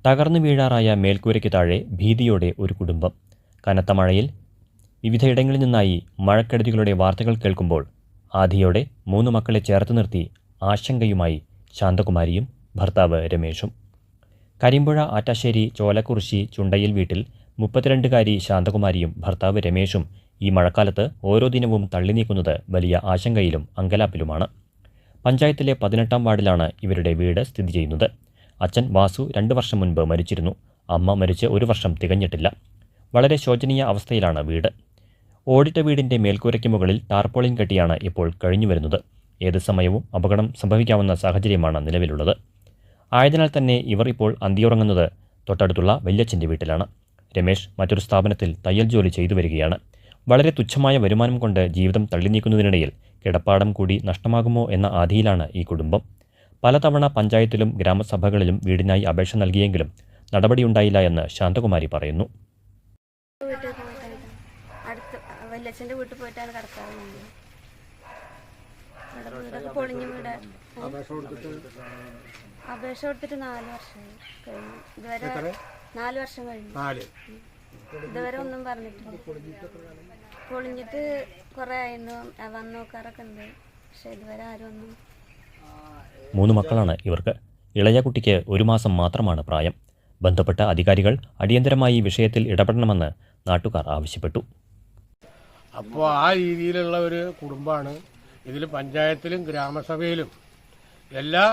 തകർന്നു വീഴാറായ മേൽക്കൂരയ്ക്ക് താഴെ ഭീതിയോടെ ഒരു കുടുംബം. കനത്ത മഴയിൽ വിവിധയിടങ്ങളിൽ നിന്നായി മഴക്കെടുതികളുടെ വാർത്തകൾ കേൾക്കുമ്പോൾ ആധിയോടെ 3 മക്കളെ ചേർത്ത് നിർത്തി ആശങ്കയുമായി ശാന്തകുമാരിയും ഭർത്താവ് രമേശും. കരിമ്പുഴ ആറ്റാശ്ശേരി ചോലക്കുറിശി ചുണ്ടയിൽ വീട്ടിൽ 32-കാരി ശാന്തകുമാരിയും ഭർത്താവ് രമേശും ഈ മഴക്കാലത്ത് ഓരോ ദിനവും തള്ളി നീക്കുന്നത് വലിയ ആശങ്കയിലും അങ്കലാപ്പിലുമാണ്. പഞ്ചായത്തിലെ 18-ാം വാർഡിലാണ് ഇവരുടെ വീട് സ്ഥിതി ചെയ്യുന്നത്. അച്ഛൻ വാസു 2 വർഷം മുൻപ് മരിച്ചിരുന്നു. അമ്മ മരിച്ച് 1 വർഷം തികഞ്ഞിട്ടില്ല. വളരെ ശോചനീയ അവസ്ഥയിലാണ് വീട്. ഓടിട്ട വീടിൻ്റെ മേൽക്കൂരയ്ക്ക് മുകളിൽ ടാർപോളിൻ കെട്ടിയാണ് ഇപ്പോൾ കഴിഞ്ഞുവരുന്നത്. ഏത് സമയവും അപകടം സംഭവിക്കാവുന്ന സാഹചര്യമാണ് നിലവിലുള്ളത്. ആയതിനാൽ തന്നെ ഇവർ ഇപ്പോൾ അന്തിയുറങ്ങുന്നത് തൊട്ടടുത്തുള്ള വല്യച്ഛൻ്റെ വീട്ടിലാണ്. രമേശ് മറ്റൊരു സ്ഥാപനത്തിൽ തയ്യൽ ജോലി ചെയ്തു വരികയാണ്. വളരെ തുച്ഛമായ വരുമാനം കൊണ്ട് ജീവിതം തള്ളി നീക്കുന്നതിനിടയിൽ കിടപ്പാടം കൂടി നഷ്ടമാകുമോ എന്ന ആധിയിലാണ് ഈ കുടുംബം. പലതവണ പഞ്ചായത്തിലും ഗ്രാമസഭകളിലും വീടിനായി അപേക്ഷ നൽകിയെങ്കിലും നടപടിയുണ്ടായില്ല എന്ന് ശാന്തകുമാരി പറയുന്നു. വല്യച്ഛൻ്റെ വീട്ടിൽ പോയിട്ടാണ് കിടക്കാറുണ്ട്. വീടൊക്കെ പൊളിഞ്ഞു വീട്. അപേക്ഷ കൊടുത്തിട്ട് 4 വർഷം കഴിഞ്ഞു. ഇതുവരെ 4 വർഷം കഴിഞ്ഞു. ഇതുവരെ ഒന്നും പറഞ്ഞിട്ടില്ല. പൊളിഞ്ഞിട്ട് കുറെ ആയിരുന്നു. വന്ന് നോക്കാറൊക്കെ ഉണ്ട്. പക്ഷെ ഇതുവരെ ആരും ഒന്നും. 3 മക്കളാണ് ഇവർക്ക്. ഇളയ കുട്ടിക്ക് 1 മാസം മാത്രമാണ് പ്രായം. ബന്ധപ്പെട്ട അധികാരികൾ അടിയന്തരമായി വിഷയത്തിൽ ഇടപെടണമെന്ന് നാട്ടുകാർ ആവശ്യപ്പെട്ടു. അപ്പോൾ ആ രീതിയിലുള്ള ഒരു കുടുംബമാണ്. ഇതിൽ പഞ്ചായത്തിലും ഗ്രാമസഭയിലും എല്ലാ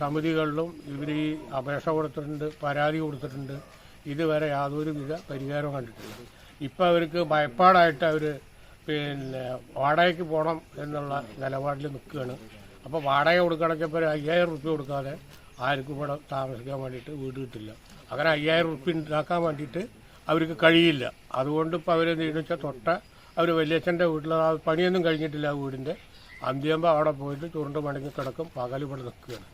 സമിതികളിലും ഇവർ ഈ അപേക്ഷ കൊടുത്തിട്ടുണ്ട്, പരാതി കൊടുത്തിട്ടുണ്ട്. ഇതുവരെ യാതൊരുവിധ പരിഹാരവും കണ്ടിട്ടില്ല. ഇപ്പം അവർക്ക് ഭയപ്പാടായിട്ട് അവർ വാടകയ്ക്ക് പോകണം എന്നുള്ള നിലപാടിൽ നിൽക്കുകയാണ്. അപ്പോൾ വാടക കൊടുക്കണച്ചപ്പോൾ 5000 റുപ്യ കൊടുക്കാതെ ആർക്കും ഇവിടെ താമസിക്കാൻ വേണ്ടിയിട്ട് വീട് കിട്ടില്ല. അങ്ങനെ 5000 റുപ്യ ഉണ്ടാക്കാൻ വേണ്ടിയിട്ട് അവർക്ക് കഴിയില്ല. അതുകൊണ്ട് ഇപ്പോൾ അവരെന്ത് ചെയ്യുന്നു വെച്ചാൽ അവർ വല്യച്ഛൻ്റെ വീട്ടിൽ പണിയൊന്നും കഴിഞ്ഞിട്ടില്ല. വീടിൻ്റെ അന്ത്യാകുമ്പോൾ അവിടെ പോയിട്ട് ചുരുണ്ട് മടങ്ങി കിടക്കും. പകൽ ഇവിടെ നിൽക്കുകയാണ്.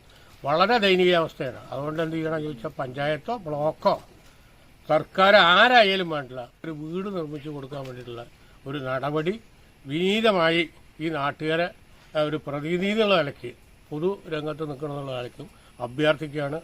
വളരെ ദയനീയ അവസ്ഥയാണ്. അതുകൊണ്ട് എന്ത് ചെയ്യണം ചോദിച്ചാൽ പഞ്ചായത്തോ ബ്ലോക്കോ സർക്കാർ ആരായാലും വേണ്ടില്ല ഒരു വീട് നിർമ്മിച്ച് കൊടുക്കാൻ വേണ്ടിയിട്ടുള്ള ഒരു നടപടി വിനീതമായി ഈ നാട്ടുകാരെ ഒരു പ്രതിനിധി എന്നുള്ള നിലയ്ക്ക് പൊതു രംഗത്ത് നിൽക്കണമെന്നുള്ള നിലയ്ക്കും അഭ്യർത്ഥിക്കുകയാണ്.